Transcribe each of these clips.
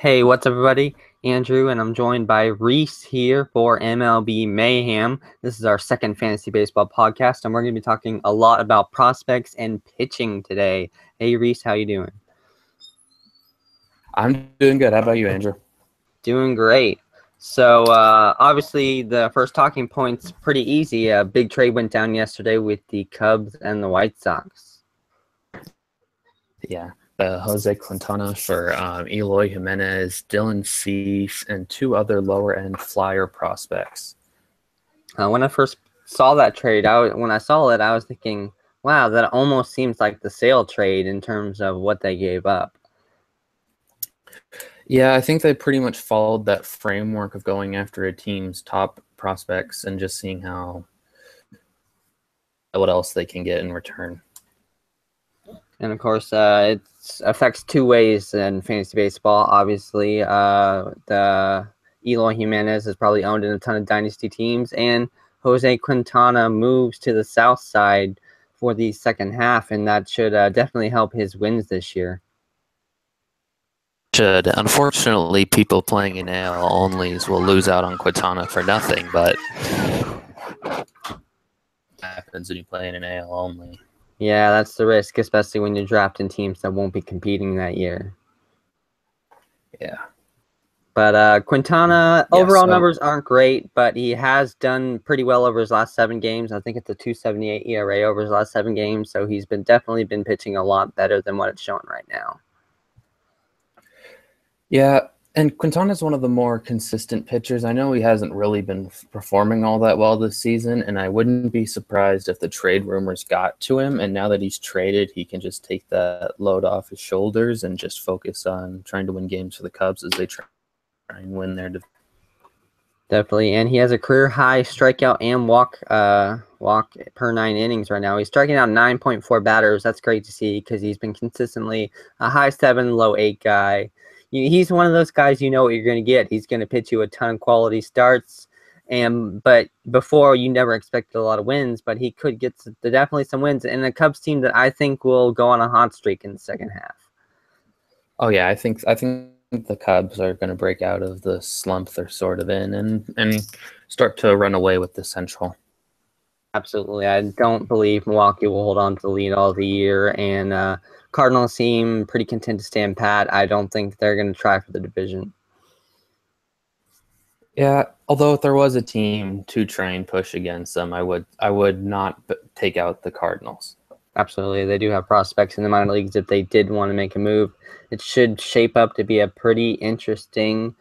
Hey, what's up, everybody? Andrew, and I'm joined by Rhys here for MLB Mayhem. This is our second fantasy baseball podcast, and we're going to be talking a lot about prospects and pitching today. Hey, Rhys, how you doing? I'm doing good. How about you, Andrew? Doing great. So, obviously, the first talking point's pretty easy. A big trade went down yesterday with the Cubs and the White Sox. Yeah, Jose Quintana for Eloy Jimenez, Dylan Cease, and two other lower-end flyer prospects. When I first saw that trade, when I saw it, I was thinking, wow, that almost seems like the sale trade in terms of what they gave up. Yeah, I think they pretty much followed that framework of going after a team's top prospects and just seeing what else they can get in return. And of course, it affects two ways in fantasy baseball. Obviously, the Eloy Jimenez is probably owned in a ton of dynasty teams, and Jose Quintana moves to the south side for the second half, and that should definitely help his wins this year. Should. Unfortunately, people playing in AL onlys will lose out on Quintana for nothing, but happens when you play in an AL only. Yeah, that's the risk, especially when you're drafting teams that won't be competing that year. Yeah. But Quintana, overall numbers aren't great, but he has done pretty well over his last 7 games. I think it's a 2.78 ERA over his last 7 games, so he's definitely been pitching a lot better than what it's showing right now. Yeah, and Quintana's one of the more consistent pitchers. I know he hasn't really been performing all that well this season, and I wouldn't be surprised if the trade rumors got to him, and now that he's traded, he can just take that load off his shoulders and just focus on trying to win games for the Cubs as they try and win their division. Definitely, and he has a career-high strikeout and walk per 9 innings right now. He's striking out 9.4 batters. That's great to see because he's been consistently a high 7, low 8 guy. He's one of those guys, you know what you're going to get. He's going to pitch you a ton of quality starts, but before you never expected a lot of wins, but he could get definitely some wins. And the Cubs team that I think will go on a hot streak in the second half. Oh yeah, I think the Cubs are going to break out of the slump they're sort of in and start to run away with the Central. Absolutely. I don't believe Milwaukee will hold on to the lead all the year, and Cardinals seem pretty content to stand pat. I don't think they're going to try for the division. Yeah, although if there was a team to try and push against them, I would not take out the Cardinals. Absolutely. They do have prospects in the minor leagues if they did want to make a move. It should shape up to be a pretty interesting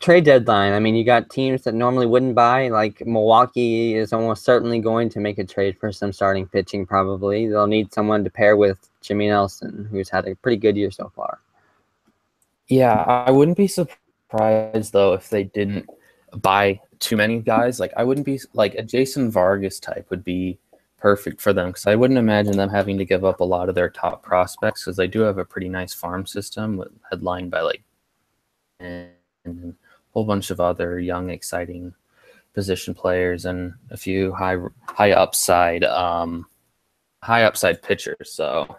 trade deadline. I mean, you got teams that normally wouldn't buy, like Milwaukee is almost certainly going to make a trade for some starting pitching probably. They'll need someone to pair with Jimmy Nelson, who's had a pretty good year so far. Yeah, I wouldn't be surprised, though, if they didn't buy too many guys. Like, I wouldn't be – like, a Jason Vargas type would be perfect for them because I wouldn't imagine them having to give up a lot of their top prospects because they do have a pretty nice farm system headlined by, like, and a whole bunch of other young, exciting position players and a few high upside pitchers. So,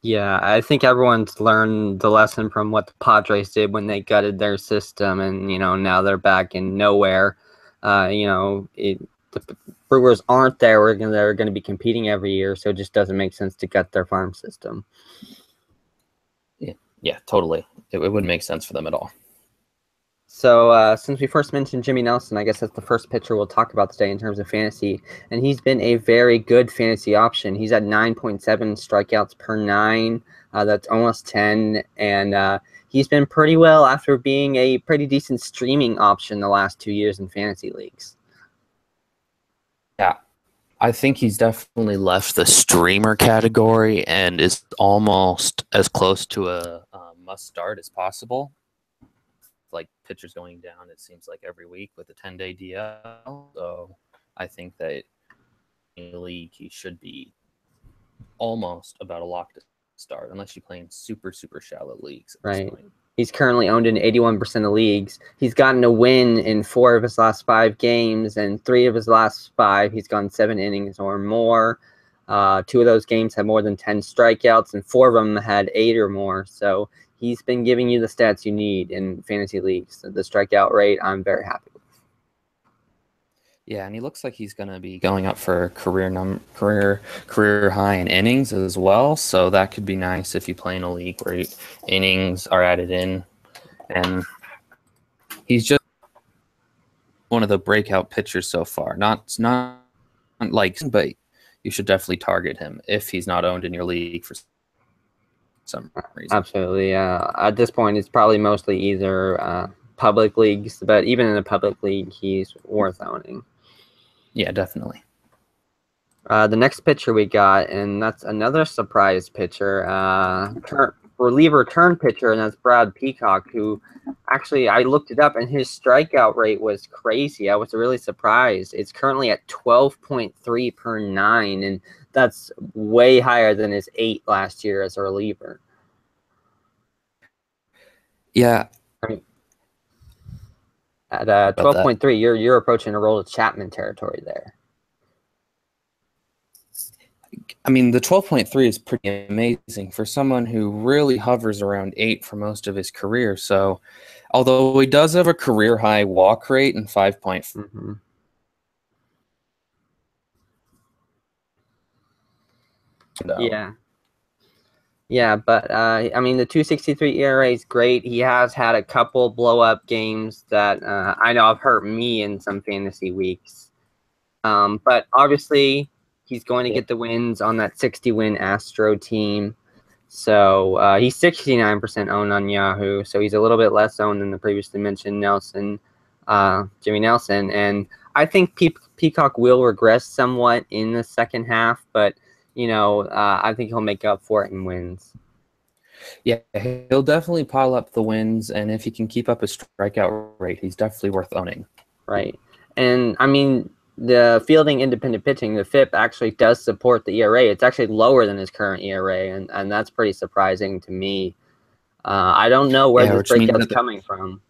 yeah, I think everyone's learned the lesson from what the Padres did when they gutted their system, and now they're back in nowhere. The Brewers aren't there where they're going to be competing every year, so it just doesn't make sense to gut their farm system. Yeah, totally. It wouldn't make sense for them at all. So since we first mentioned Jimmy Nelson, I guess that's the first pitcher we'll talk about today in terms of fantasy. And he's been a very good fantasy option. He's at 9.7 strikeouts per 9. That's almost 10. And he's been pretty well after being a pretty decent streaming option the last 2 years in fantasy leagues. Yeah, I think he's definitely left the streamer category and is almost as close to a must start as possible. Like pitchers going down, it seems like every week with a 10-day DL. So I think that in the league he should be almost about a lock to start, unless you play in super shallow leagues. Right. He's currently owned in 81% of leagues. He's gotten a win in 4 of his last 5 games, and 3 of his last 5 he's gone 7 innings or more. 2 of those games had more than 10 strikeouts, and 4 of them had 8 or more. So he's been giving you the stats you need in fantasy leagues. The strikeout rate, I'm very happy with. Yeah, and he looks like he's going to be going up for career high in innings as well. So that could be nice if you play in a league where innings are added in. And he's just one of the breakout pitchers so far. Not like, but you should definitely target him if he's not owned in your league for some reason. Absolutely. At this point, it's probably mostly either public leagues, but even in a public league, he's worth owning. Yeah, definitely. The next pitcher we got, and that's another surprise pitcher, reliever turn pitcher, and that's Brad Peacock, who actually I looked it up, and his strikeout rate was crazy. I was really surprised. It's currently at 12.3 per 9, and that's way higher than his 8 last year as a reliever. Yeah. I mean, at 12.3, you're approaching a Aroldis Chapman territory there. I mean, the 12.3 is pretty amazing for someone who really hovers around 8 for most of his career. So, although he does have a career high walk rate in 5.4. Mm-hmm. Yeah, but I mean, the 2.63 ERA is great. He has had a couple blow-up games that I know have hurt me in some fantasy weeks. But obviously, he's going to get the wins on that 60-win Astro team. So he's 69% owned on Yahoo. So he's a little bit less owned than the previously mentioned Jimmy Nelson. And I think Peacock will regress somewhat in the second half, but I think he'll make up for it in wins. Yeah, he'll definitely pile up the wins, and if he can keep up his strikeout rate, he's definitely worth owning. Right. And, I mean, the fielding independent pitching, the FIP actually does support the ERA. It's actually lower than his current ERA, and that's pretty surprising to me. I don't know where this breakout's coming from.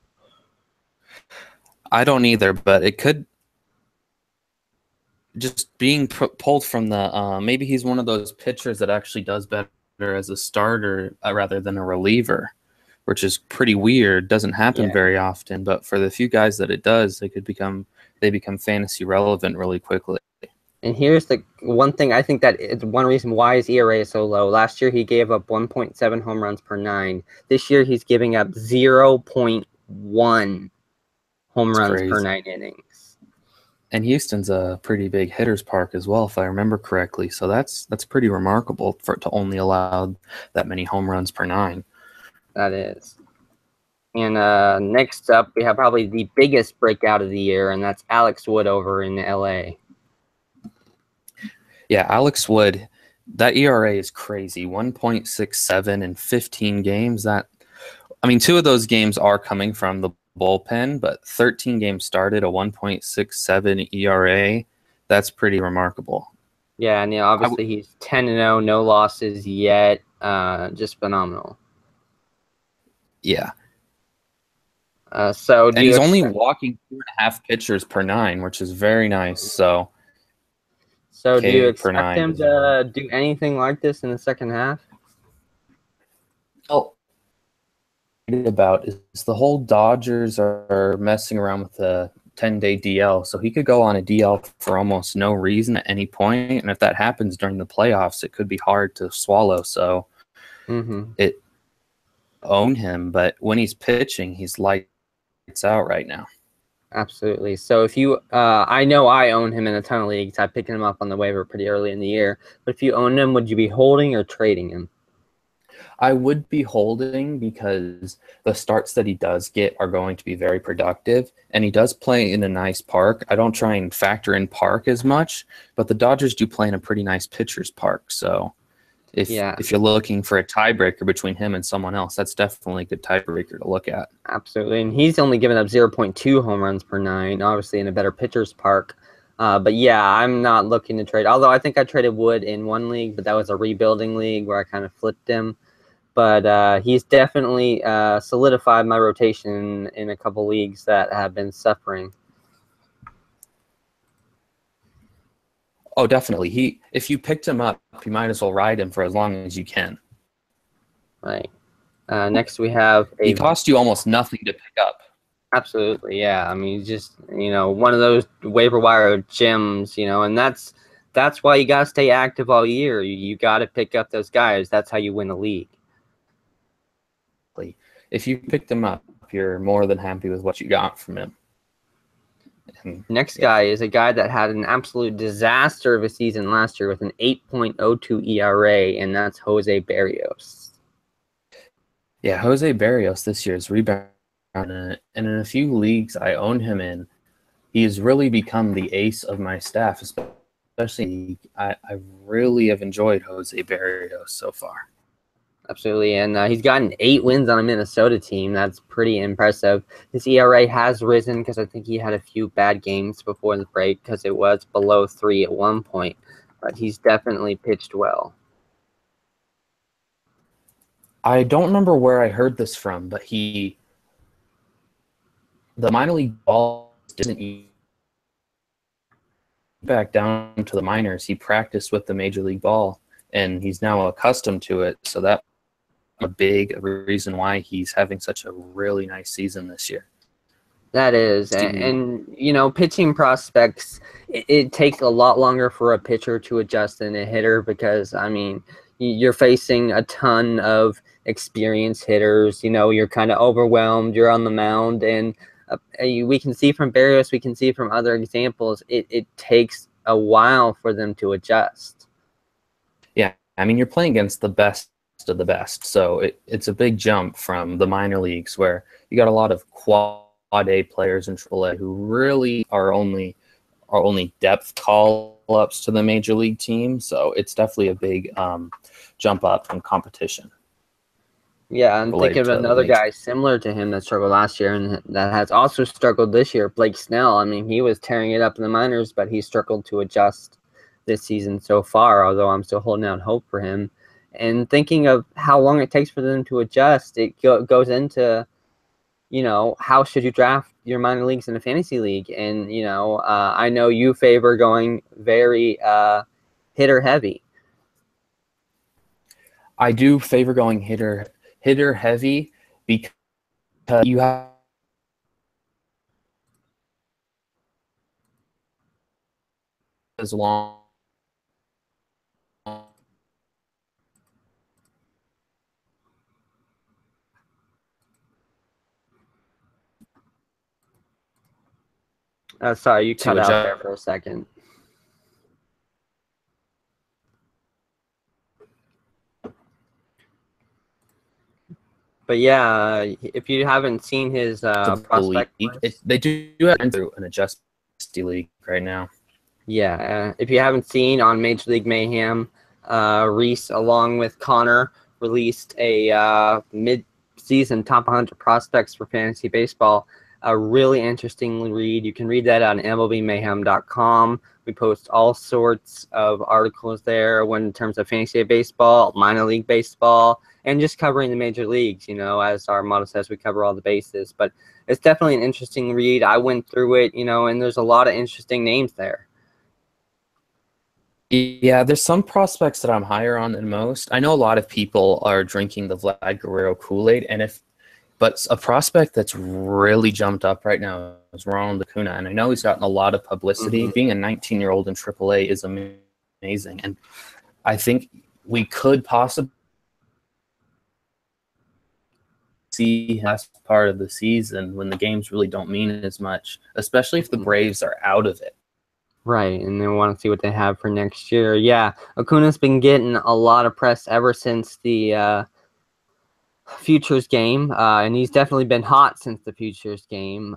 I don't either, but it could just being pulled from the maybe he's one of those pitchers that actually does better as a starter rather than a reliever, which is pretty weird. Doesn't happen very often, but for the few guys that it does, they become fantasy relevant really quickly. And here's the one thing I think that is one reason why his ERA is so low. Last year he gave up 1.7 home runs per 9. This year he's giving up 0.1 home runs per 9 innings. And Houston's a pretty big hitter's park as well, if I remember correctly. So that's pretty remarkable for it to only allow that many home runs per 9. That is. And next up, we have probably the biggest breakout of the year, and that's Alex Wood over in LA. Yeah, Alex Wood, that ERA is crazy. 1.67 in 15 games. 2 of those games are coming from the bullpen, but 13 games started, a 1.67 ERA. That's pretty remarkable. Yeah, and obviously he's 10-0, no losses yet. Just phenomenal. Yeah. And he's only walking 2.5 pitchers per 9, which is very nice. So do you expect him to do anything like this in the second half? Well, about is the whole Dodgers are messing around with the 10-day DL, so he could go on a DL for almost no reason at any point, and if that happens during the playoffs, it could be hard to swallow. So it own him, but when he's pitching, he's lights out right now. Absolutely. So if you, I know I own him in a ton of leagues. I picked him up on the waiver pretty early in the year. But if you own him, would you be holding or trading him? I would be holding because the starts that he does get are going to be very productive, and he does play in a nice park. I don't try and factor in park as much, but the Dodgers do play in a pretty nice pitcher's park. So if you're looking for a tiebreaker between him and someone else, that's definitely a good tiebreaker to look at. Absolutely, and he's only given up 0.2 home runs per 9, obviously in a better pitcher's park. But yeah, I'm not looking to trade. Although I think I traded Wood in one league, but that was a rebuilding league where I kind of flipped him. But he's definitely solidified my rotation in a couple leagues that have been suffering. Oh, definitely. If you picked him up, you might as well ride him for as long as you can. Right. Next, we have He cost you almost nothing to pick up. absolutely, yeah. I mean, just one of those waiver wire gems, and that's why you gotta stay active all year. You gotta pick up those guys. That's how you win a league. If you picked him up, you're more than happy with what you got from him. Next guy is a guy that had an absolute disaster of a season last year with an 8.02 ERA, and that's Jose Berrios. Yeah, Jose Berrios this year has rebounded, and in a few leagues I own him in, he has really become the ace of my staff, especially I really have enjoyed Jose Berrios so far. Absolutely, and he's gotten 8 wins on a Minnesota team. That's pretty impressive. His ERA has risen because I think he had a few bad games before the break because it was below 3 at one point, but he's definitely pitched well. I don't remember where I heard this from, but the minor league ball didn't back down to the minors. He practiced with the major league ball, and he's now accustomed to it, so that a big reason why he's having such a really nice season this year. That is, and pitching prospects, it takes a lot longer for a pitcher to adjust than a hitter because, I mean, you're facing a ton of experienced hitters. You're kind of overwhelmed. You're on the mound, and we can see from Berrios, we can see from other examples, it takes a while for them to adjust. Yeah, I mean, you're playing against the best of the best, so it's a big jump from the minor leagues where you got a lot of quad A players in AAA who really are only depth call-ups to the major league team. So it's definitely a big jump up in competition. Yeah, I'm thinking of another guy similar to him that struggled last year and that has also struggled this year, Blake Snell. I mean, he was tearing it up in the minors, but he struggled to adjust this season so far, although I'm still holding out hope for him. And thinking of how long it takes for them to adjust, it goes into, how should you draft your minor leagues in a fantasy league? And, I know you favor going very hitter heavy. I do favor going hitter heavy because you have as long Sorry, you cut out there adjust. for a second. But yeah, if you haven't seen his prospect list, they do have through an adjustment league right now. Yeah, if you haven't seen on Major League Mayhem, Rhys, along with Connor, released a mid-season top 100 prospects for fantasy baseball. A really interesting read. You can read that on MLBmayhem.com. We post all sorts of articles there in terms of fantasy baseball, minor league baseball, and just covering the major leagues. As our motto says, we cover all the bases. But it's definitely an interesting read. I went through it, and there's a lot of interesting names there. Yeah, there's some prospects that I'm higher on than most. I know a lot of people are drinking the Vlad Guerrero Kool-Aid, but a prospect that's really jumped up right now is Ronald Acuna, and I know he's gotten a lot of publicity. Mm-hmm. Being a 19-year-old in AAA is amazing, and I think we could possibly see last part of the season when the games really don't mean as much, especially if the Braves are out of it. Right, and they want to see what they have for next year. Yeah, Acuna's been getting a lot of press ever since the Futures game, and he's definitely been hot since the Futures game.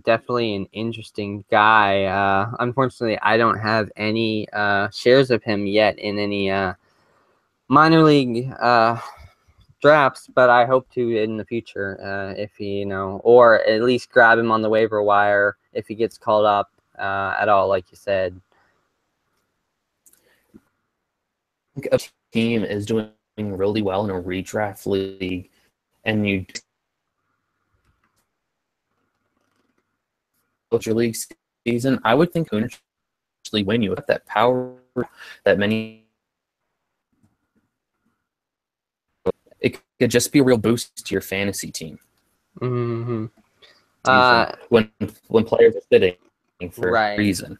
Definitely an interesting guy. Unfortunately, I don't have any shares of him yet in any minor league drafts, but I hope to in the future if he, or at least grab him on the waiver wire if he gets called up at all, like you said. A team is doing really well in a redraft league, and you your league season, I would think who actually win. You have that power that many it could just be a real boost to your fantasy team. Mm-hmm. From when players are sitting for a Right. reason.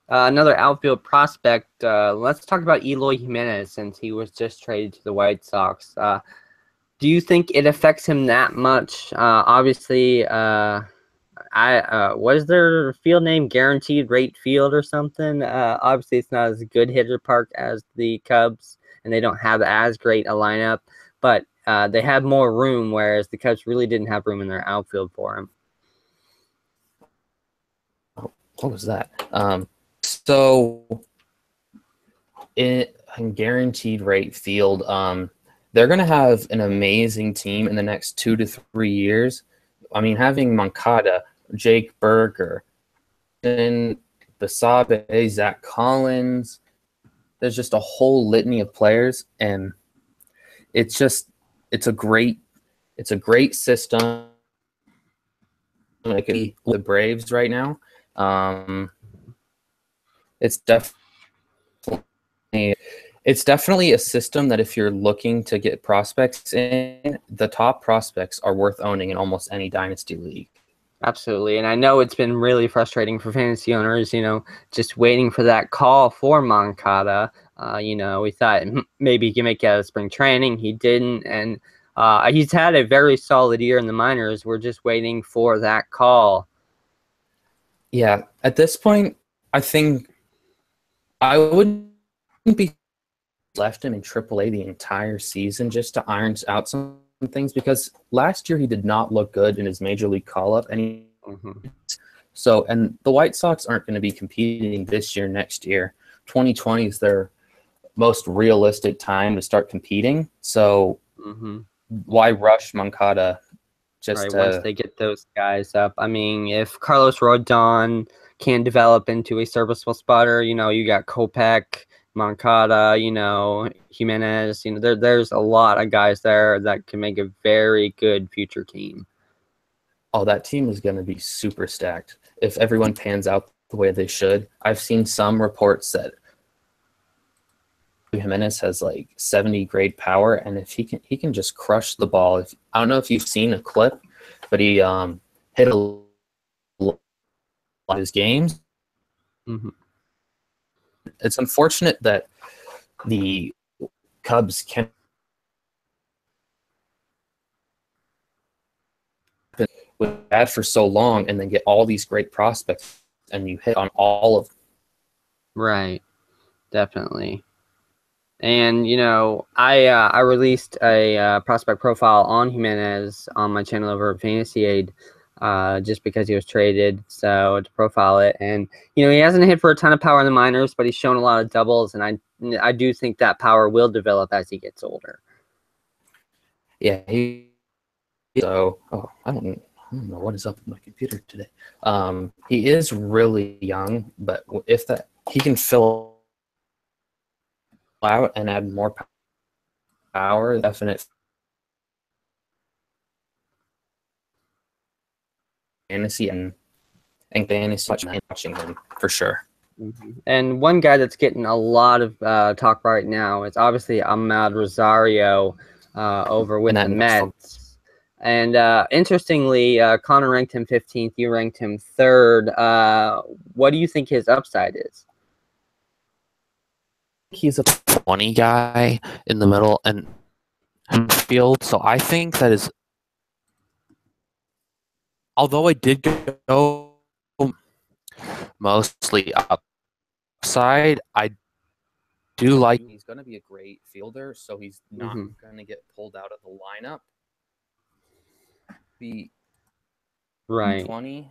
Another outfield prospect. Let's talk about Eloy Jimenez since he was just traded to the White Sox. Do you think it affects him that much? Obviously, what is their field name? Guaranteed Rate Field or something? Obviously, it's not as good hitter park as the Cubs, and they don't have as great a lineup, but they have more room, whereas the Cubs really didn't have room in their outfield for him. What was that? So in Guaranteed Rate Field, they're going to have an amazing team in the next 2 to 3 years. I mean, having Moncada, Jake Berger, and Basabe, Zach Collins, there's just a whole litany of players, and it's a great system. It could be the Braves right now. It's definitely a system that if you're looking to get prospects in, the top prospects are worth owning in almost any dynasty league. Absolutely. And I know it's been really frustrating for fantasy owners, just waiting for that call for Moncada. We thought maybe he can make it out of spring training. He didn't. And he's had a very solid year in the minors. We're just waiting for that call. Yeah. At this point, I think I wouldn't be left him in AAA the entire season just to iron out some things, because last year he did not look good in his major league call-up. And and the White Sox aren't going to be competing this year, next year. 2020 is their most realistic time to start competing. So why rush Moncada once they get those guys up? I mean, if Carlos Rodon can develop into a serviceable spotter, you got Kopech, Moncada, Jimenez, there's a lot of guys there that can make a very good future team. Oh, that team is going to be super stacked if everyone pans out the way they should. I've seen some reports that Jimenez has like 70 grade power, and if he can just crush the ball. I don't know if you've seen a clip, but he hit a lot of his games. It's unfortunate that the Cubs can't with bad for so long and then get all these great prospects and you hit on all of them. Right. Definitely. And, I released a prospect profile on Jimenez on my channel over at Fantasyaid, just because he was traded, so to profile it. And, he hasn't hit for a ton of power in the minors, but he's shown a lot of doubles, and I do think that power will develop as he gets older. Yeah, I don't know what is up with my computer today. He is really young, but if he can fill out and add more power, definite fantasy and fantasy watching him for sure. And one guy that's getting a lot of talk right now is obviously Ahmad Rosario over with the Mets. And interestingly, Connor ranked him 15th. You ranked him 3rd. What do you think his upside is? He's a 20 guy in the middle and field, so I think that is. Although I did go mostly upside, I do like he's going to be a great fielder, so he's not going to get pulled out of the lineup. Be right 20.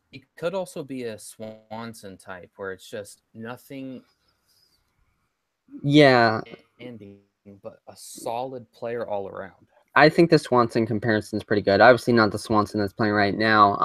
He could also be a Swanson type where it's just nothing. Yeah. Ending, but a solid player all around. I think the Swanson comparison is pretty good. Obviously, not the Swanson that's playing right now.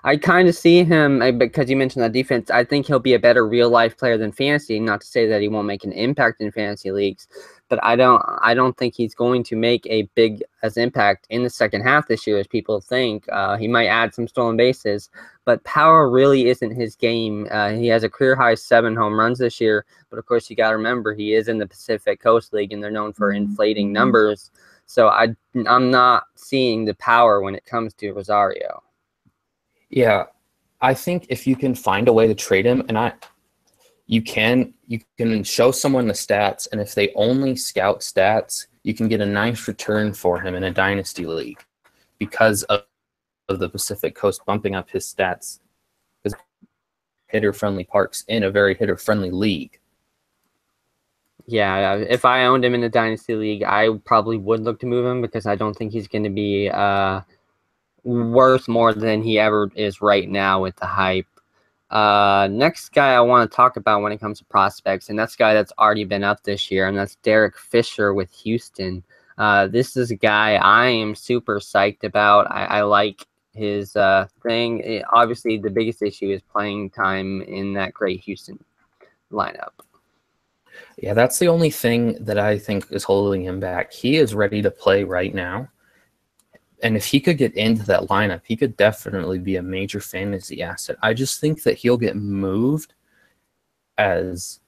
I kind of see him because you mentioned that defense. I think he'll be a better real life player than fantasy. Not to say that he won't make an impact in fantasy leagues, but I don't think he's going to make a big as impact in the second half this year as people think. He might add some stolen bases, but power really isn't his game. He has a career high 7 home runs this year, but of course you got to remember he is in the Pacific Coast League and they're known for inflating numbers. So I'm not seeing the power when it comes to Rosario. Yeah, I think if you can find a way to trade him, and you can show someone the stats, and if they only scout stats, you can get a nice return for him in a dynasty league because of the Pacific Coast bumping up his stats because hitter-friendly parks in a very hitter-friendly league. Yeah, if I owned him in a dynasty league, I probably would look to move him because I don't think he's going to be worth more than he ever is right now with the hype. Next guy I want to talk about when it comes to prospects, and that's a guy that's already been up this year, and that's Derek Fisher with Houston. This is a guy I am super psyched about. I like his thing. Obviously, the biggest issue is playing time in that great Houston lineup. Yeah, that's the only thing that I think is holding him back. He is ready to play right now. And if he could get into that lineup, he could definitely be a major fantasy asset. I just think that he'll get moved as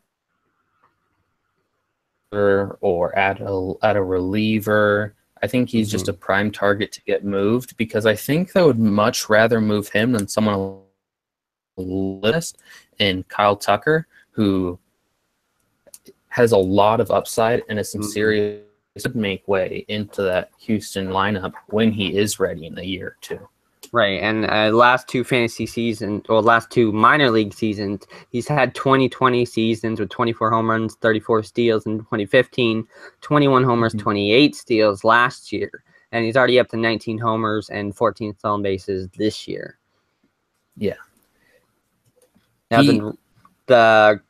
or at a reliever. I think he's just a prime target to get moved because I think I would much rather move him than someone on the list and Kyle Tucker, who has a lot of upside and is some serious could make way into that Houston lineup when he is ready in a year or two. Right, and last 2 fantasy seasons, or last 2 minor league seasons, he's had 2020 seasons with 24 home runs, 34 steals in 2015, 21 homers, 28 steals last year, and he's already up to 19 homers and 14 stolen bases this year. Yeah.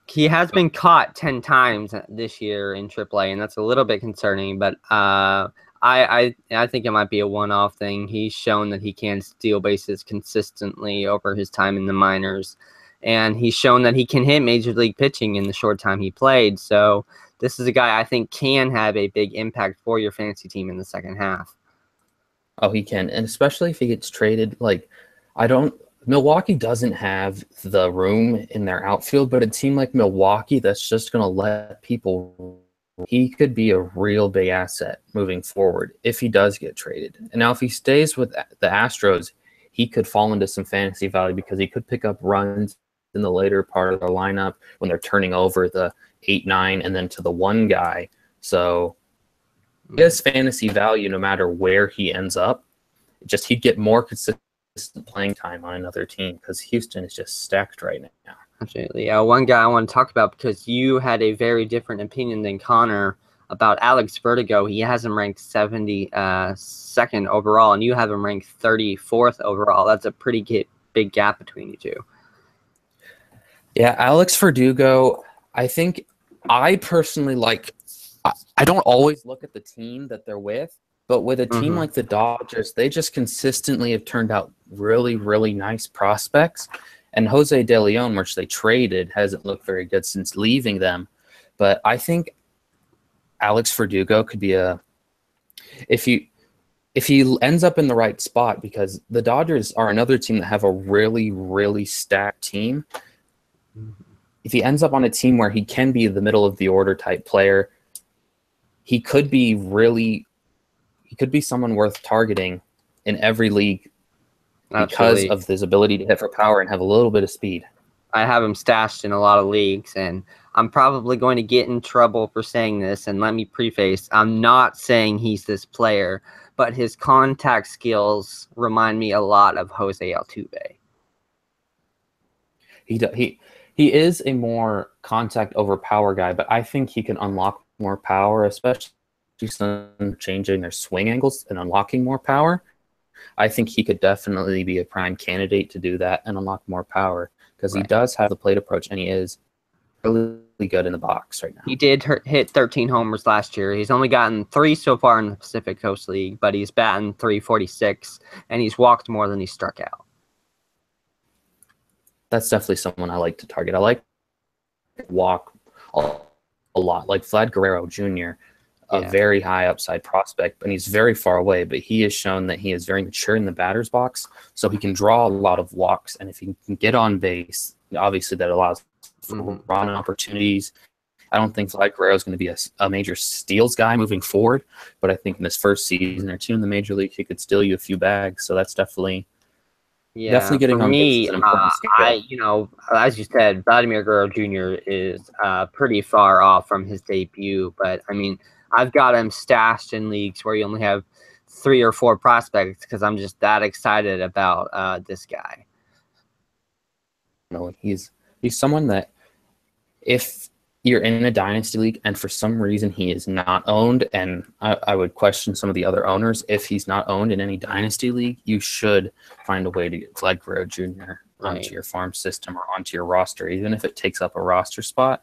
He has been caught 10 times this year in AAA, and that's a little bit concerning, but I think it might be a one-off thing. He's shown that he can steal bases consistently over his time in the minors, and he's shown that he can hit major league pitching in the short time he played. So this is a guy I think can have a big impact for your fantasy team in the second half. Oh, he can, and especially if he gets traded. Milwaukee doesn't have the room in their outfield, but a team like Milwaukee that's just going to let people. He could be a real big asset moving forward if he does get traded. And now if he stays with the Astros, he could fall into some fantasy value because he could pick up runs in the later part of their lineup when they're turning over the 8-9 and then to the 1 guy. So he has fantasy value no matter where he ends up. Just he'd get more consistent playing time on another team because Houston is just stacked right now. Absolutely. One guy I want to talk about because you had a very different opinion than Connor about Alex Vertigo. He has him ranked 72nd overall, and you have him ranked 34th overall. That's a pretty big gap between you two. Yeah, Alex Verdugo, I think I personally like – I don't always look at the team that they're with, but with a team like the Dodgers, they just consistently have turned out really, really nice prospects. And Jose De Leon, which they traded, hasn't looked very good since leaving them. But I think Alex Verdugo could be if he ends up in the right spot, because the Dodgers are another team that have a really, really stacked team. If he ends up on a team where he can be the middle of the order type player, he could be someone worth targeting in every league. Because of his ability to hit for power and have a little bit of speed. I have him stashed in a lot of leagues, and I'm probably going to get in trouble for saying this, and let me preface, I'm not saying he's this player, but his contact skills remind me a lot of Jose Altuve. He is a more contact over power guy, but I think he can unlock more power, especially some changing their swing angles and unlocking more power. I think he could definitely be a prime candidate to do that and unlock more power because he does have the plate approach and he is really good in the box right now. He did hit 13 homers last year. He's only gotten 3 so far in the Pacific Coast League, but he's batting .346, and he's walked more than he's struck out. That's definitely someone I like to target. I like walk a lot, like Vlad Guerrero Jr., a very high upside prospect, and he's very far away, but he has shown that he is very mature in the batter's box, so he can draw a lot of walks, and if he can get on base, obviously that allows for run opportunities. I don't think Vlad Guerrero is going to be a major steals guy moving forward, but I think in this first season or two in the major league, he could steal you a few bags, so that's definitely getting on base is an important skill. As you said, Vladimir Guerrero Jr. is pretty far off from his debut, but I mean, I've got him stashed in leagues where you only have 3 or 4 prospects because I'm just that excited about this guy. No, he's someone that if you're in a dynasty league and for some reason he is not owned, and I would question some of the other owners, if he's not owned in any dynasty league, you should find a way to get Vlad Guerrero Jr. onto your farm system or onto your roster, even if it takes up a roster spot,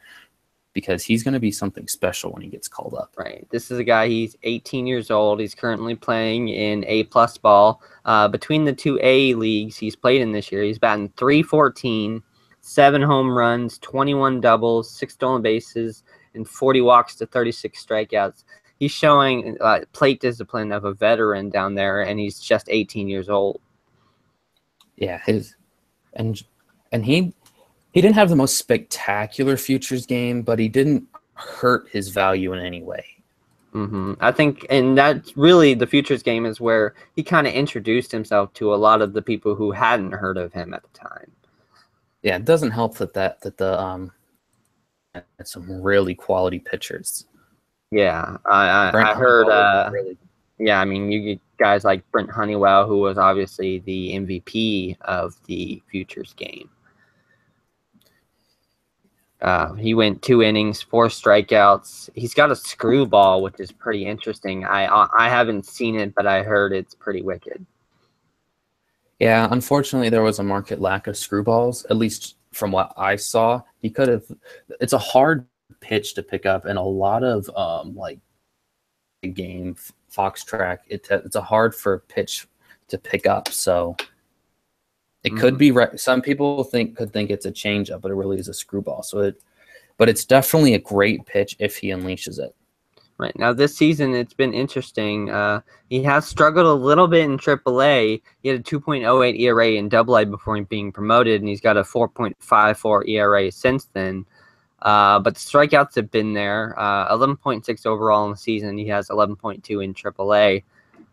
because he's going to be something special when he gets called up. Right. This is a guy, he's 18 years old. He's currently playing in A-plus ball. Between the 2 A leagues he's played in this year, he's batting .314, 7 home runs, 21 doubles, 6 stolen bases, and 40 walks to 36 strikeouts. He's showing plate discipline of a veteran down there, and he's just 18 years old. Yeah, and he didn't have the most spectacular futures game, but he didn't hurt his value in any way. I think, and that's really the futures game is where he kind of introduced himself to a lot of the people who hadn't heard of him at the time. Yeah, it doesn't help that some really quality pitchers. Yeah, I heard. Yeah, I mean, you get guys like Brent Honeywell, who was obviously the MVP of the futures game. He went 2 innings, 4 strikeouts. He's got a screwball, which is pretty interesting. I haven't seen it, but I heard it's pretty wicked. Yeah, unfortunately, there was a market lack of screwballs, at least from what I saw. He could have. It's a hard pitch to pick up, and a lot of like game Fox track. It's a hard for pitch to pick up, so it could be. Some people could think it's a changeup, but it really is a screwball. But it's definitely a great pitch if he unleashes it. Right. Now, this season, it's been interesting. He has struggled a little bit in AAA. He had a 2.08 ERA in AA before being promoted, and he's got a 4.54 ERA since then. But the strikeouts have been there. 11.6 overall in the season. He has 11.2 in AAA.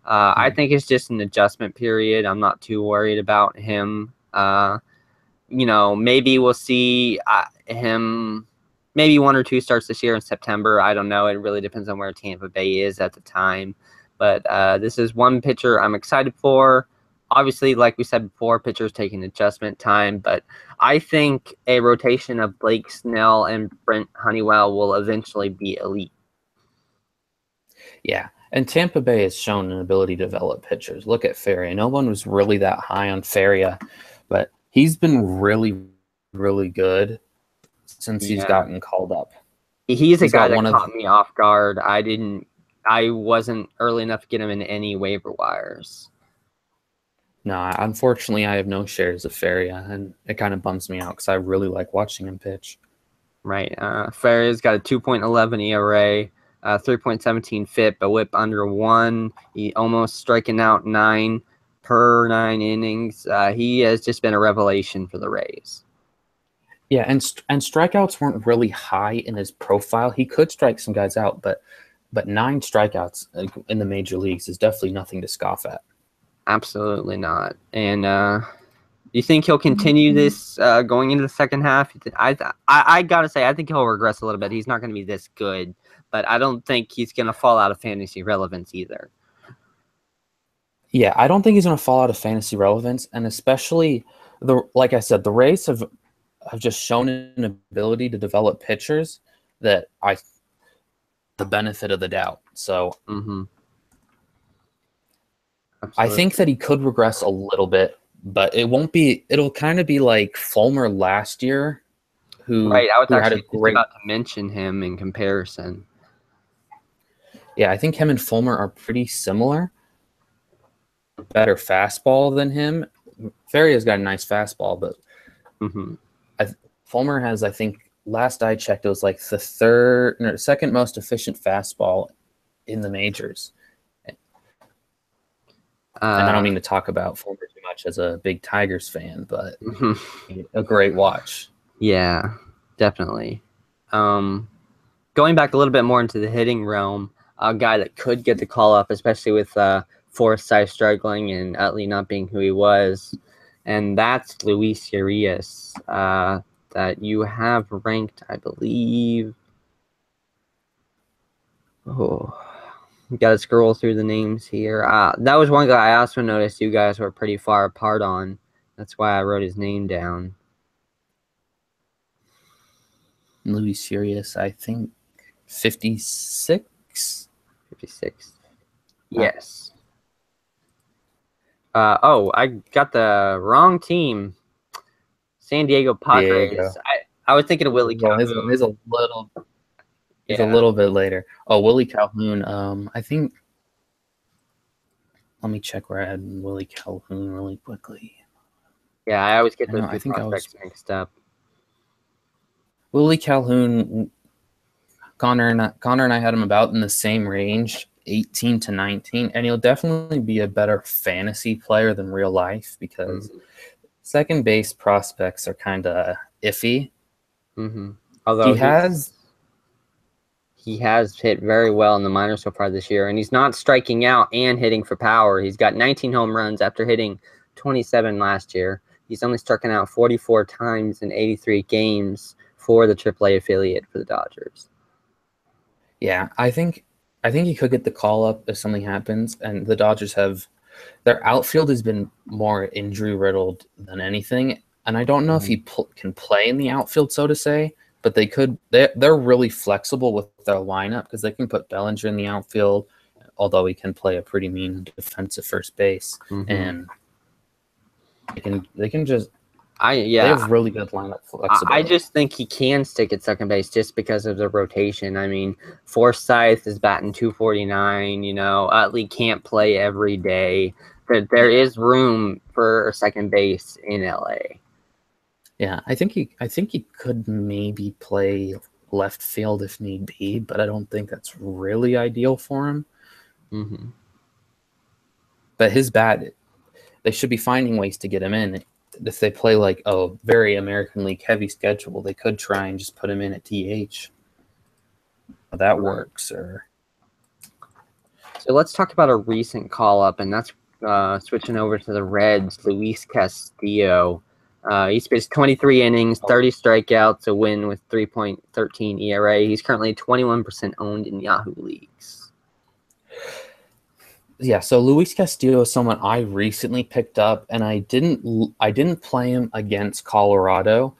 I think it's just an adjustment period. I'm not too worried about him. Maybe we'll see him... Maybe 1 or 2 starts this year in September. I don't know. It really depends on where Tampa Bay is at the time. But this is one pitcher I'm excited for. Obviously, like we said before, pitchers taking adjustment time. But I think a rotation of Blake Snell and Brent Honeywell will eventually be elite. Yeah, and Tampa Bay has shown an ability to develop pitchers. Look at Faria. No one was really that high on Faria, but he's been really, really good since he's gotten called up. He's a guy that caught me off guard. I wasn't early enough to get him in any waiver wires. No, unfortunately, I have no shares of Faria, and it kind of bums me out because I really like watching him pitch. Right. Faria's got a 2.11 ERA, 3.17 FIP, a whip under 1. He almost striking out 9 per 9 innings. He has just been a revelation for the Rays. Yeah, and strikeouts weren't really high in his profile. He could strike some guys out, but 9 strikeouts in the major leagues is definitely nothing to scoff at. Absolutely not. And you think he'll continue this going into the second half? I gotta say, I think he'll regress a little bit. He's not going to be this good, but I don't think he's going to fall out of fantasy relevance either. Yeah, I don't think he's going to fall out of fantasy relevance, and especially like I said, the Rays have just shown an ability to develop pitchers that the benefit of the doubt. So I think that he could regress a little bit, but it won't be. It'll kind of be like Fulmer last year, Right, I was who had a actually just great. about to mention him in comparison. Yeah, I think him and Fulmer are pretty similar. Better fastball than him. Faria's got a nice fastball, but Fulmer has, I think, last I checked, it was like the second most efficient fastball in the majors. And I don't mean to talk about Fulmer too much as a big Tigers fan, but a great watch. Yeah, definitely. Going back a little bit more into the hitting realm, a guy that could get the call up, especially with Forsythe struggling and Utley not being who he was, and that's Luis Urias, that you have ranked, I believe. Oh, you got to scroll through the names here. That was one guy I also noticed you guys were pretty far apart on. That's why I wrote his name down. Luis Urias, I think 56? 56. Yes. Oh, I got the wrong team. San Diego Padres. Diego. I was thinking of Willie Well, Calhoun. he's a little bit later. Oh, Willie Calhoun. I think. Let me check where I had Willie Calhoun really quickly. Yeah, I always get those I think prospects mixed up. Willie Calhoun. Connor and I had him about in the same range, 18 to 19, and he'll definitely be a better fantasy player than real life because second base prospects are kind of iffy. Although he has hit very well in the minors so far this year, and he's not striking out and hitting for power. He's got 19 home runs after hitting 27 last year. He's only stricken out 44 times in 83 games for the AAA affiliate for the Dodgers. Yeah, I think he could get the call up if something happens, and the Dodgers have their outfield has been more injury riddled than anything, and I don't know if he can play in the outfield, so to say, but they could. They're really flexible with their lineup because they can put Bellinger in the outfield, although he can play a pretty mean defensive first base, and they can just. They have really good lineup flexibility. I just think he can stick at second base just because of the rotation. I mean, Forsythe is batting 249. You know, Utley can't play every day. There is room for second base in LA. Yeah, I think he could maybe play left field if need be, but I don't think that's really ideal for him. But his bat, they should be finding ways to get him in. If they play like a very American League heavy schedule, they could try and just put him in at DH. That works. So let's talk about a recent call-up, and that's switching over to the Reds, Luis Castillo. He's pitched 23 innings, 30 strikeouts, a win with 3.13 ERA. He's currently 21% owned in Yahoo leagues. Yeah, so Luis Castillo is someone I recently picked up, and I didn't play him against Colorado.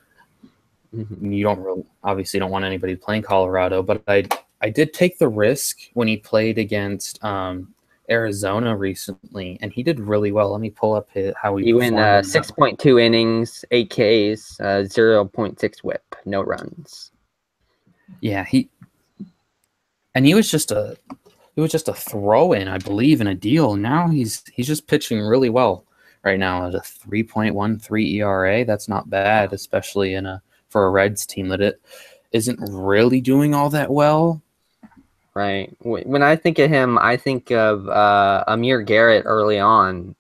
You obviously don't want anybody playing Colorado, but I did take the risk when he played against Arizona recently, and he did really well. Let me pull up how he went 6.2 innings, 8 Ks, 0.6 WHIP, no runs. Yeah, he was just a throw-in, I believe, in a deal. Now he's just pitching really well right now at a 3.13 ERA. That's not bad, especially for a Reds team that it isn't really doing all that well. Right. When I think of him, I think of Amir Garrett early on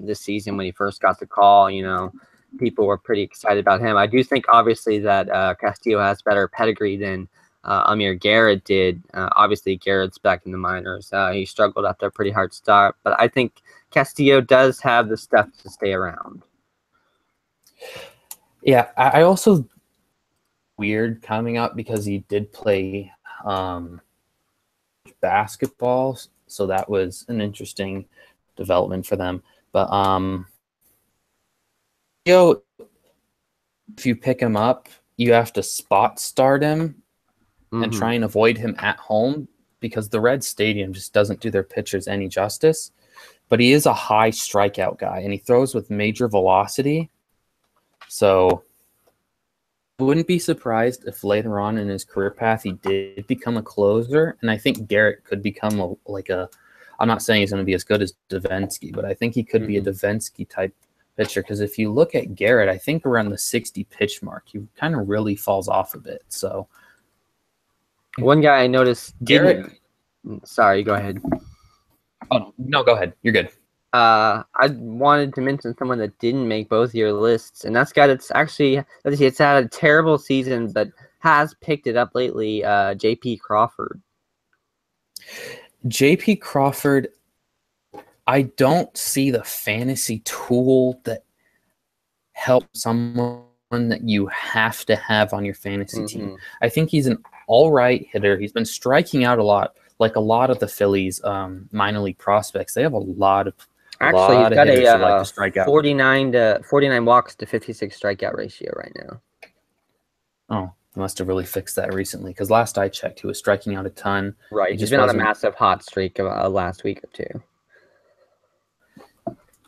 this season when he first got the call. You know, people were pretty excited about him. I do think, obviously, that Castillo has better pedigree than Amir Garrett did. Obviously, Garrett's back in the minors. He struggled after a pretty hard start, but I think Castillo does have the stuff to stay around. Yeah, I also weird coming up because he did play basketball, so that was an interesting development for them. But if you pick him up, you have to spot start him and try and avoid him at home because the Red Stadium just doesn't do their pitchers any justice. But he is a high strikeout guy, and he throws with major velocity. So wouldn't be surprised if later on in his career path he did become a closer, and I think Garrett could become a. I'm not saying he's going to be as good as Davinsky, but I think he could be a Davinsky type pitcher. Because if you look at Garrett, I think around the 60 pitch mark, he kind of really falls off a bit. So one guy I noticed Garrett. Sorry, go ahead. Oh no, go ahead. You're good. I wanted to mention someone that didn't make both your lists, and that's guy that's actually it's had a terrible season, but has picked it up lately. J.P. Crawford. J.P. Crawford, I don't see the fantasy tool that helps someone that you have to have on your fantasy team. I think he's an all right hitter. He's been striking out a lot, like a lot of the Phillies minor league prospects. They have a lot of Actually, he's got a like to strike out. 49 walks to 56 strikeout ratio right now. Oh, he must have really fixed that recently, because last I checked, he was striking out a ton. Right, he's been on a massive hot streak last week or two.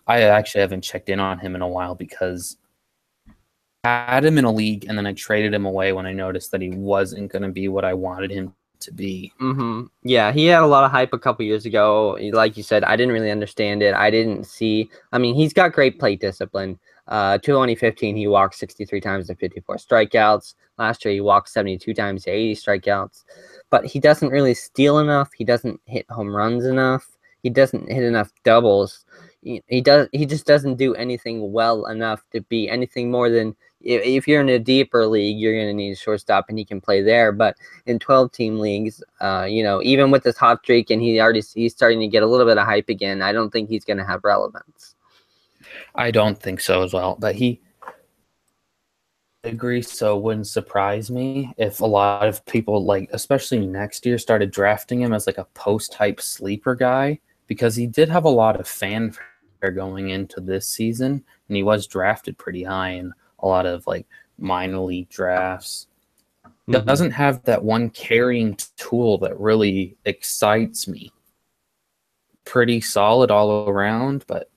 I actually haven't checked in on him in a while because I had him in a league and then I traded him away when I noticed that he wasn't going to be what I wanted him to be. Yeah, he had a lot of hype a couple years ago. Like you said, I didn't really understand it. I didn't see. I mean, he's got great plate discipline. 2015, he walked 63 times to 54 strikeouts. Last year, he walked 72 times to 80 strikeouts. But he doesn't really steal enough. He doesn't hit home runs enough. He doesn't hit enough doubles. He just doesn't do anything well enough to be anything more than, if you're in a deeper league, you're going to need a shortstop, and he can play there. But in 12-team leagues, even with this hot streak, and he's starting to get a little bit of hype again, I don't think he's going to have relevance. I don't think so as well. But I agree, so it wouldn't surprise me if a lot of people, like especially next year, started drafting him as like a post-type sleeper guy, because he did have a lot of fanfare going into this season, and he was drafted pretty high in a lot of like minor league drafts. Doesn't have that one carrying tool that really excites me. Pretty solid all around, but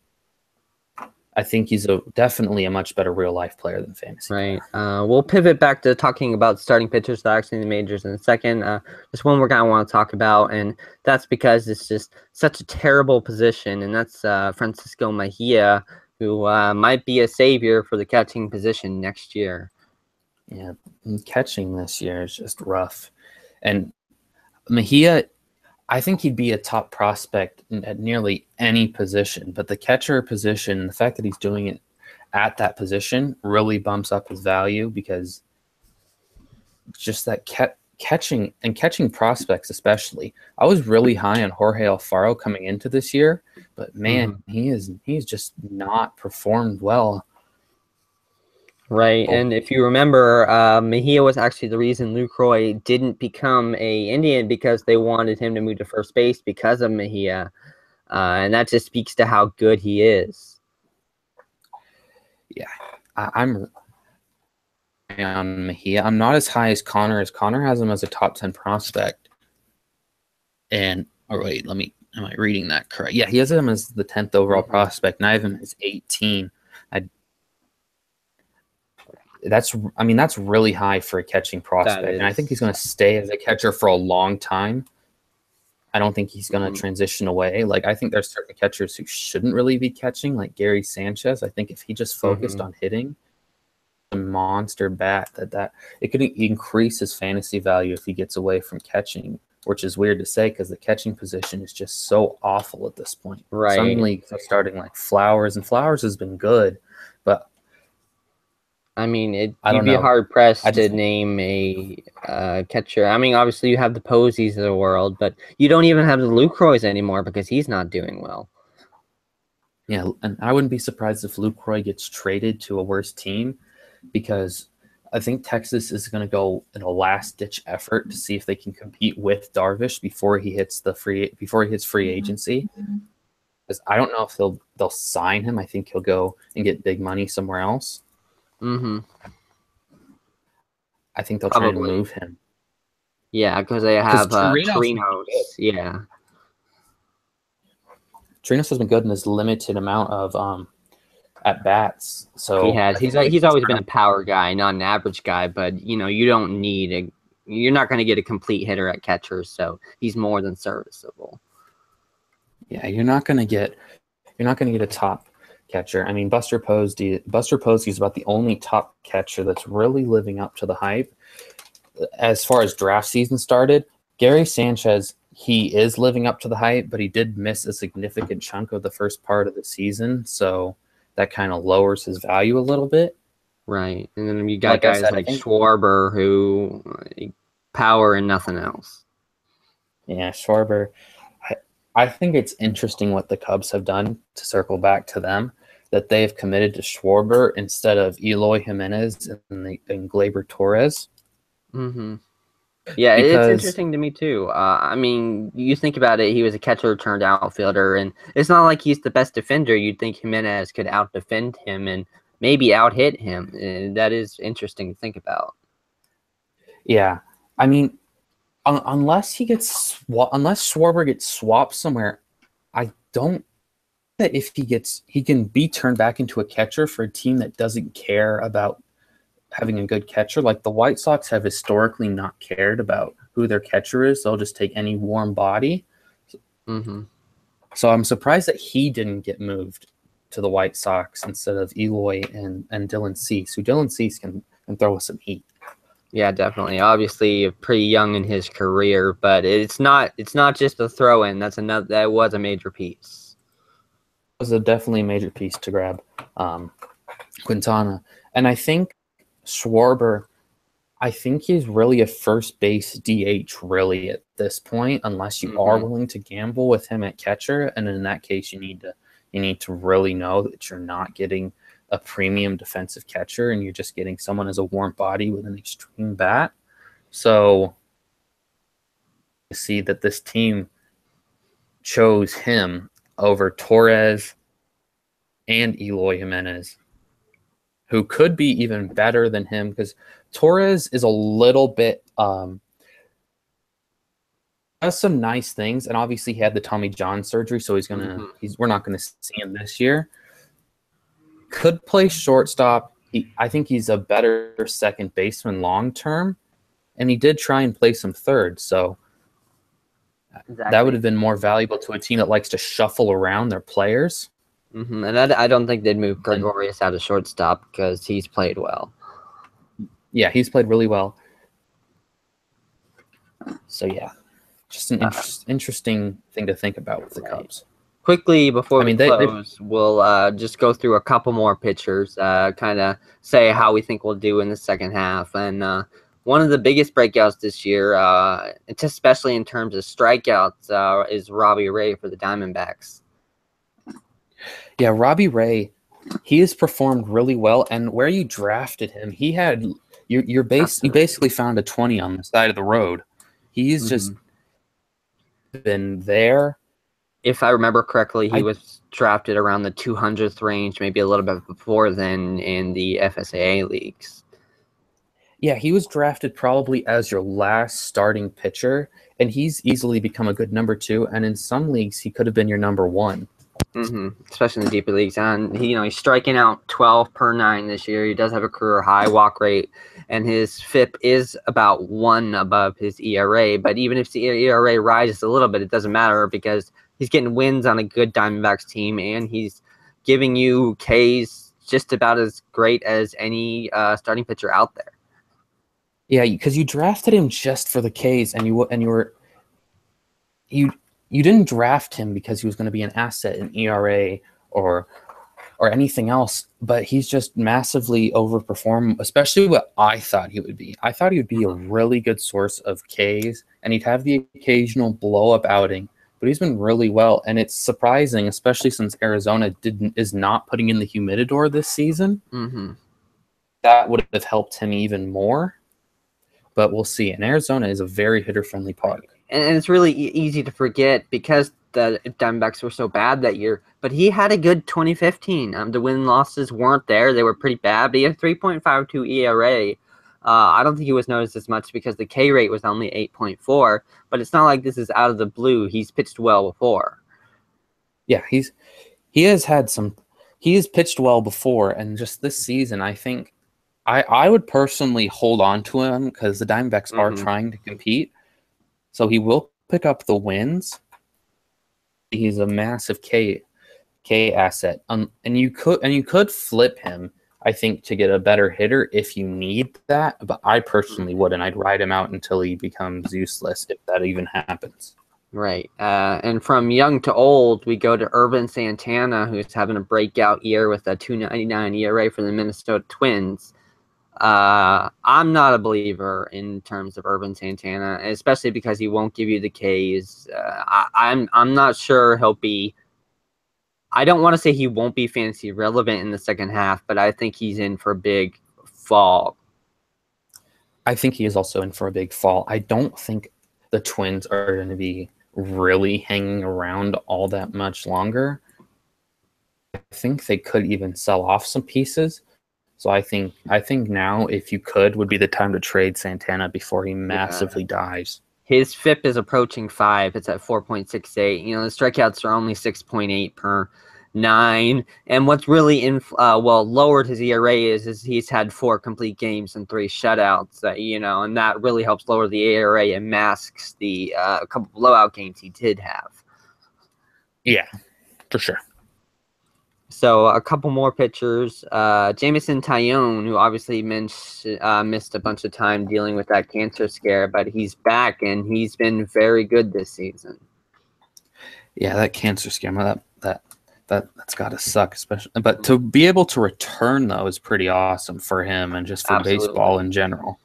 I think he's definitely a much better real life player than fantasy. Right. We'll pivot back to talking about starting pitchers that are actually in the majors in a second. Just one more guy I want to talk about, and that's because it's just such a terrible position, and that's Francisco Mejia, who might be a savior for the catching position next year. Yeah, catching this year is just rough. And Mejia, I think he'd be a top prospect at nearly any position, but the catcher position, the fact that he's doing it at that position really bumps up his value, because just that catching prospects especially. I was really high on Jorge Alfaro coming into this year, but man, he's just not performed well. Right, and if you remember, Mejia was actually the reason Lucroy didn't become a Indian, because they wanted him to move to first base because of Mejia, and that just speaks to how good he is. Yeah, I'm on Mejia. I'm not as high as Connor. Connor has him as a top 10 prospect. And wait, am I reading that correct? Yeah, he has him as the 10th overall prospect, and I have him as 18. That's really high for a catching prospect, and I think he's going to stay as a catcher for a long time. I don't think he's going to transition away. Like, I think there's certain catchers who shouldn't really be catching, like Gary Sanchez. I think if he just focused on hitting, a monster bat, that it could increase his fantasy value if he gets away from catching, which is weird to say because the catching position is just so awful at this point. Right. Some leagues are starting like Flowers, and Flowers has been good, but I mean, you'd be hard-pressed to name a catcher. I mean, obviously you have the Posies of the world, but you don't even have the Lucroys anymore because he's not doing well. Yeah, and I wouldn't be surprised if Lucroy gets traded to a worse team, because I think Texas is going to go in a last-ditch effort to see if they can compete with Darvish before he hits free agency. Because I don't know if they'll sign him. I think he'll go and get big money somewhere else. I think they'll try and move him. Yeah, because they have Trinos. Trinos has been good in his limited amount of at bats. So He's always been a power guy, not an average guy. But you don't need a. You're not going to get a complete hitter at catcher, so he's more than serviceable. Yeah, you're not going to get a top catcher. I mean, Buster Posey is about the only top catcher that's really living up to the hype. As far as draft season started, Gary Sanchez, he is living up to the hype, but he did miss a significant chunk of the first part of the season, so that kind of lowers his value a little bit. Right, and then you got guys like Schwarber who power and nothing else. Yeah, Schwarber. I think it's interesting what the Cubs have done, to circle back to them, that they have committed to Schwarber instead of Eloy Jimenez and Gleyber Torres. Mm-hmm. Yeah, it's interesting to me too. I mean, you think about it, he was a catcher turned outfielder, and it's not like he's the best defender. You'd think Jimenez could out-defend him and maybe out-hit him. And that is interesting to think about. Yeah, I mean, unless Schwarber gets swapped somewhere, I don't that if he can be turned back into a catcher for a team that doesn't care about having a good catcher. Like the White Sox have historically not cared about who their catcher is. They'll just take any warm body. Mm-hmm. So I'm surprised that he didn't get moved to the White Sox instead of Eloy and Dylan Cease, who Dylan Cease can throw us some heat. Yeah, definitely. Obviously, pretty young in his career, but it's not just a throw-in. That was a major piece. It was definitely a major piece to grab Quintana. And I think Schwarber, I think he's really a first base DH really at this point, unless you are willing to gamble with him at catcher. And in that case, you need to really know that you're not getting a premium defensive catcher and you're just getting someone as a warm body with an extreme bat. So you see that this team chose him over Torres and Eloy Jimenez, who could be even better than him, because Torres is a little bit has some nice things, and obviously he had the Tommy John surgery, so we're not gonna see him this year. Could play shortstop. I think he's a better second baseman long term, and he did try and play some third, so that would have been more valuable to a team that likes to shuffle around their players. Mm-hmm. And I don't think they'd move Gregorius out of shortstop because he's played well. Yeah, he's played really well. So, yeah, just an interesting thing to think about with the Cubs. Quickly, before we close, we'll just go through a couple more pitchers, kind of say how we think we'll do in the second half. And one of the biggest breakouts this year, especially in terms of strikeouts, is Robbie Ray for the Diamondbacks. Yeah, Robbie Ray, he has performed really well, and where you drafted him, he had you basically found a 20 on the side of the road. He's just been there. If I remember correctly, he was drafted around the 200th range, maybe a little bit before then in the FSAA leagues. Yeah, he was drafted probably as your last starting pitcher, and he's easily become a good number 2, and in some leagues, he could have been your number 1. Especially in the deeper leagues, and he's striking out 12 per 9 this year. He does have a career high walk rate, and his FIP is about 1 above his ERA. But even if the ERA rises a little bit, it doesn't matter because he's getting wins on a good Diamondbacks team, and he's giving you Ks just about as great as any starting pitcher out there. Yeah, because you drafted him just for the Ks, and you didn't draft him because he was going to be an asset in ERA or anything else, but he's just massively overperformed, especially what I thought he would be. I thought he would be a really good source of Ks, and he'd have the occasional blow-up outing, but he's been really well, and it's surprising, especially since Arizona is not putting in the humidor this season. That would have helped him even more, but we'll see. And Arizona is a very hitter-friendly park. And it's really easy to forget because the Diamondbacks were so bad that year. But he had a good 2015. The win-losses weren't there. They were pretty bad. But he had 3.52 ERA. I don't think he was noticed as much because the K rate was only 8.4. But it's not like this is out of the blue. He's pitched well before. Yeah, he has had some he's pitched well before, and just this season, I think I would personally hold on to him because the Diamondbacks are trying to compete. So he will pick up the wins. He's a massive K asset, and you could flip him, I think, to get a better hitter if you need that. But I personally wouldn't. I'd ride him out until he becomes useless, if that even happens. Right. And from young to old, we go to Urban Santana, who's having a breakout year with a 2.99 ERA for the Minnesota Twins. I'm not a believer in terms of Urban Santana, especially because he won't give you the Ks. I'm not sure he'll be. I don't want to say he won't be fantasy relevant in the second half, but I think he's in for a big fall. I think he is also in for a big fall. I don't think the Twins are going to be really hanging around all that much longer. I think they could even sell off some pieces. So I think now, if you could, would be the time to trade Santana before he massively dies. His FIP is approaching 5. It's at 4.68. You know, the strikeouts are only 6.8 per 9. And what's really lowered his ERA is he's had 4 complete games and 3 shutouts. And that really helps lower the ERA and masks the couple blowout games he did have. Yeah, for sure. So a couple more pitchers. Jameson Taillon, who obviously missed a bunch of time dealing with that cancer scare, but he's back and he's been very good this season. Yeah, that cancer scare, that's got to suck, especially. But to be able to return, though, is pretty awesome for him and just for baseball in general.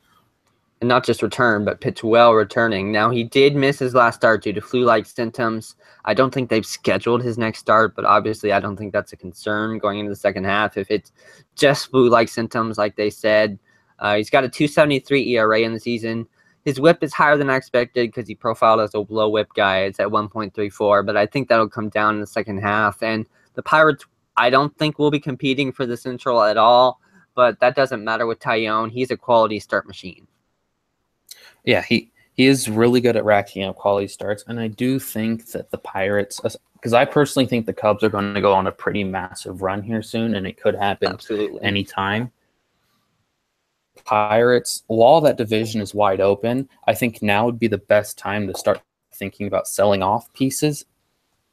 And not just return, but pitch well returning. Now, he did miss his last start due to flu-like symptoms. I don't think they've scheduled his next start, but obviously I don't think that's a concern going into the second half. If it's just flu-like symptoms, like they said, he's got a 2.73 ERA in the season. His whip is higher than I expected because he profiled as a low whip guy. It's at 1.34, but I think that'll come down in the second half. And the Pirates, I don't think will be competing for the Central at all, but that doesn't matter with Taillon. He's a quality start machine. Yeah, he is really good at racking up quality starts, and I do think that the Pirates, because I personally think the Cubs are going to go on a pretty massive run here soon, and it could happen anytime. Pirates, while that division is wide open, I think now would be the best time to start thinking about selling off pieces.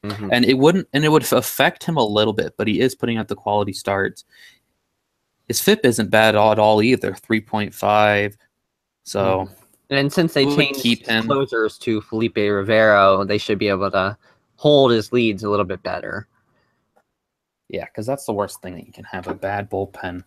And it would affect him a little bit, but he is putting out the quality starts. His FIP isn't bad at all either, 3.5. So. And since they changed closers to Felipe Rivero, they should be able to hold his leads a little bit better. Yeah, because that's the worst thing that you can have, a bad bullpen,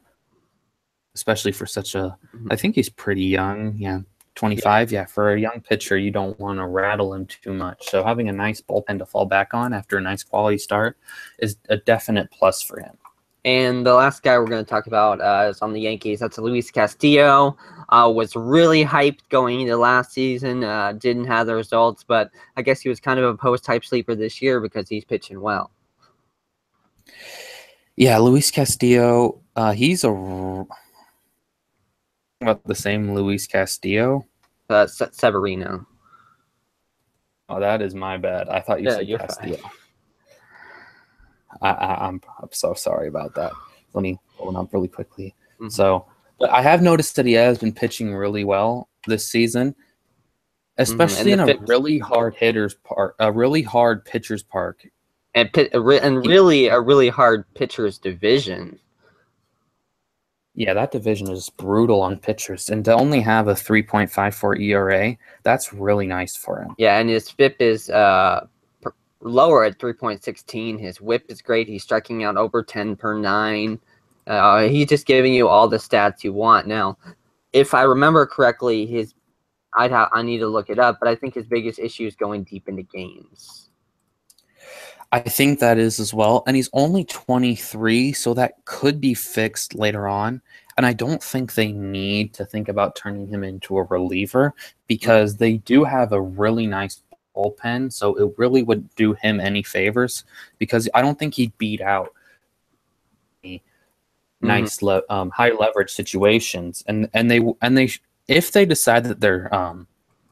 especially for such a I think he's pretty young. Yeah, 25. Yeah, for a young pitcher, you don't want to rattle him too much. So having a nice bullpen to fall back on after a nice quality start is a definite plus for him. And the last guy we're going to talk about is on the Yankees. That's Luis Castillo. Was really hyped going into last season. Didn't have the results, but I guess he was kind of a post-hype sleeper this year because he's pitching well. Yeah, Luis Castillo. He's about the same Luis Castillo. Severino. Oh, that is my bad. I thought you said Castillo. I'm so sorry about that. Let me pull it up really quickly. So, but I have noticed that he has been pitching really well this season, especially in a really hard pitcher's park, and really a really hard pitcher's division. Yeah, that division is brutal on pitchers, and to only have a 3.54 ERA, that's really nice for him. Yeah, and his FIP is lower at 3.16. His whip is great. He's striking out over 10 per 9. He's just giving you all the stats you want. Now, if I remember correctly, I need to look it up, but I think his biggest issue is going deep into games. I think that is as well. And he's only 23, so that could be fixed later on. And I don't think they need to think about turning him into a reliever because they do have a really nice bullpen, so it really would do him any favors because I don't think he'd beat out nice high leverage situations. And they if they decide that they're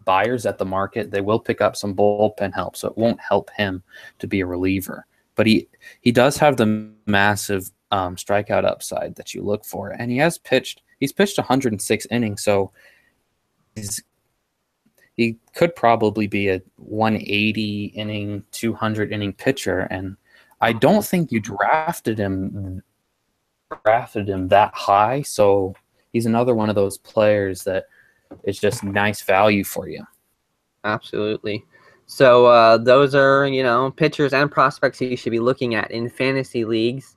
buyers at the market, they will pick up some bullpen help, so it won't help him to be a reliever. but he does have the massive strikeout upside that you look for, and he's pitched 106 innings, so he could probably be a 180 inning, 200 inning pitcher, and I don't think you drafted him that high, so he's another one of those players that is just nice value for you. Absolutely. So those are, pitchers and prospects you should be looking at in fantasy leagues.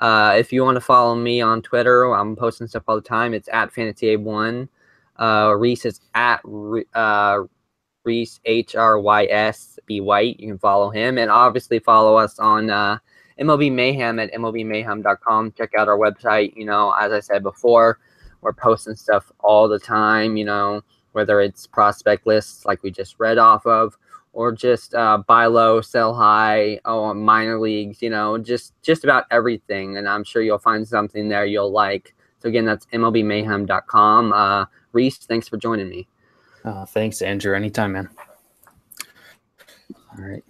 If you want to follow me on Twitter, I'm posting stuff all the time. It's at Fantasyaid1. Rhys is at Rhys, HRYS, White. You can follow him. And obviously follow us on MLB Mayhem at MLBmayhem.com. Check out our website. As I said before, we're posting stuff all the time, whether it's prospect lists like we just read off of, or just buy low, sell high, minor leagues, just about everything. And I'm sure you'll find something there you'll like. So again, that's MLBmayhem.com. Rhys, thanks for joining me. Thanks, Andrew. Anytime, man. All right.